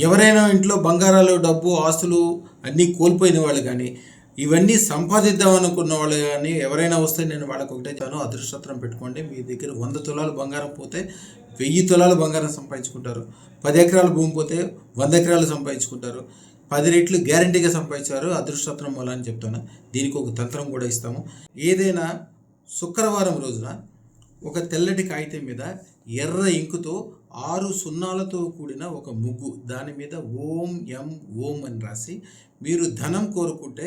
ఎవరైనా ఇంట్లో బంగారాలు, డబ్బు, ఆస్తులు అన్నీ కోల్పోయిన వాళ్ళు కానీ, ఇవన్నీ సంపాదిద్దాం అనుకున్న వాళ్ళు కానీ ఎవరైనా వస్తే నేను వాళ్ళకి ఒకటే చెప్తాను, అదృష్టత్రం పెట్టుకోండి. మీ దగ్గర 100 తులాలు బంగారం పోతే 1000 తులాలు బంగారం సంపాదించుకుంటారు. 10 ఎకరాల భూమి పోతే 100 ఎకరాలు సంపాదించుకుంటారు. 10 రెట్లు గ్యారంటీగా సంపాదించారు అదృష్టత్రం వల్ల అని చెప్తాను. దీనికి ఒక తంత్రం కూడా ఇస్తాము. ఏదైనా శుక్రవారం రోజున ఒక తెల్లటి కాగితం మీద ఎర్ర ఇంకుతో 6 సున్నాలతో కూడిన ఒక ముగ్గు, దాని మీద ఓం ఎం ఓం అని రాసి, మీరు ధనం కోరుకుంటే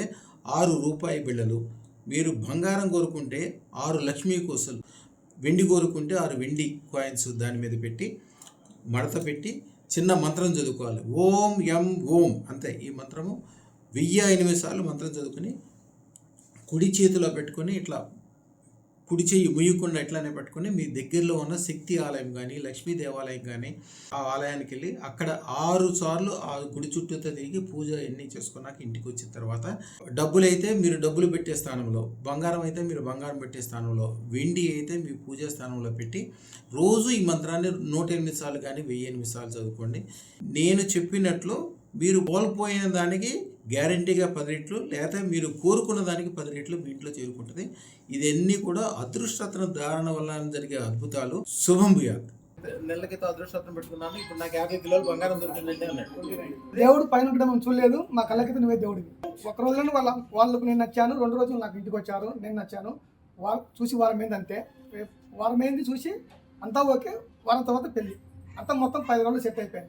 6 రూపాయి బిళ్ళలు, మీరు బంగారం కోరుకుంటే 6 లక్ష్మీ కోసలు, వెండి కోరుకుంటే 6 వెండి కాయిన్స్ దాని మీద పెట్టి మడత పెట్టి చిన్న మంత్రం చదువుకోవాలి. ఓం ఎం ఓం అంతే. ఈ మంత్రము 1008 సార్లు మంత్రం చదువుకొని కుడి చేతిలో పెట్టుకొని ఇట్లా కుడి చెయ్యి ముయ్యకుండా ఎట్లానే పట్టుకొని మీ దగ్గరలో ఉన్న శక్తి ఆలయం కానీ, లక్ష్మీ దేవాలయం కానీ ఆ ఆలయానికి వెళ్ళి అక్కడ 6 సార్లు ఆ గుడి చుట్టూతో తిరిగి పూజ ఎన్ని చేసుకున్నాక ఇంటికి వచ్చిన తర్వాత, డబ్బులు అయితే మీరు డబ్బులు పెట్టే స్థానంలో, బంగారం అయితే మీరు బంగారం పెట్టే స్థానంలో, వెండి అయితే మీ పూజా స్థానంలో పెట్టి రోజు ఈ మంత్రాన్ని 108 సార్లు కానీ 1008 సార్లు చదువుకోండి. నేను చెప్పినట్లు మీరు కోల్పోయిన దానికి గ్యారంటీగా 10 రెట్లు, లేదా మీరు కోరుకున్న దానికి 10 రెట్లు మీ ఇంట్లో చేరుకుంటుంది. ఇదన్నీ కూడా అదృష్టత్వం ధారణ వల్ల జరిగే అద్భుతాలు. శుభం భూయాత్. నెల క్రితం అదృష్టత్వం పెట్టుకున్నాను, ఇప్పుడు నాకు 50 కిలోలు బంగారం దొరికిందంటే అన్నాడు. దేవుడు పైన కూడా మనం చూడలేదు, మా కళ్ళకి నువ్వే దేవుడివి. ఒక రోజులో వాళ్ళకు నేను నచ్చాను, 2 రోజులు నాకు ఇంటికి వచ్చారు, నేను నచ్చాను. చూసి వారం ఏంది అంతే, వారం ఏంది చూసి అంతా ఓకే, వారం తర్వాత పెళ్ళి, అంతా మొత్తం 10 రోజులు సెట్ అయిపోయింది.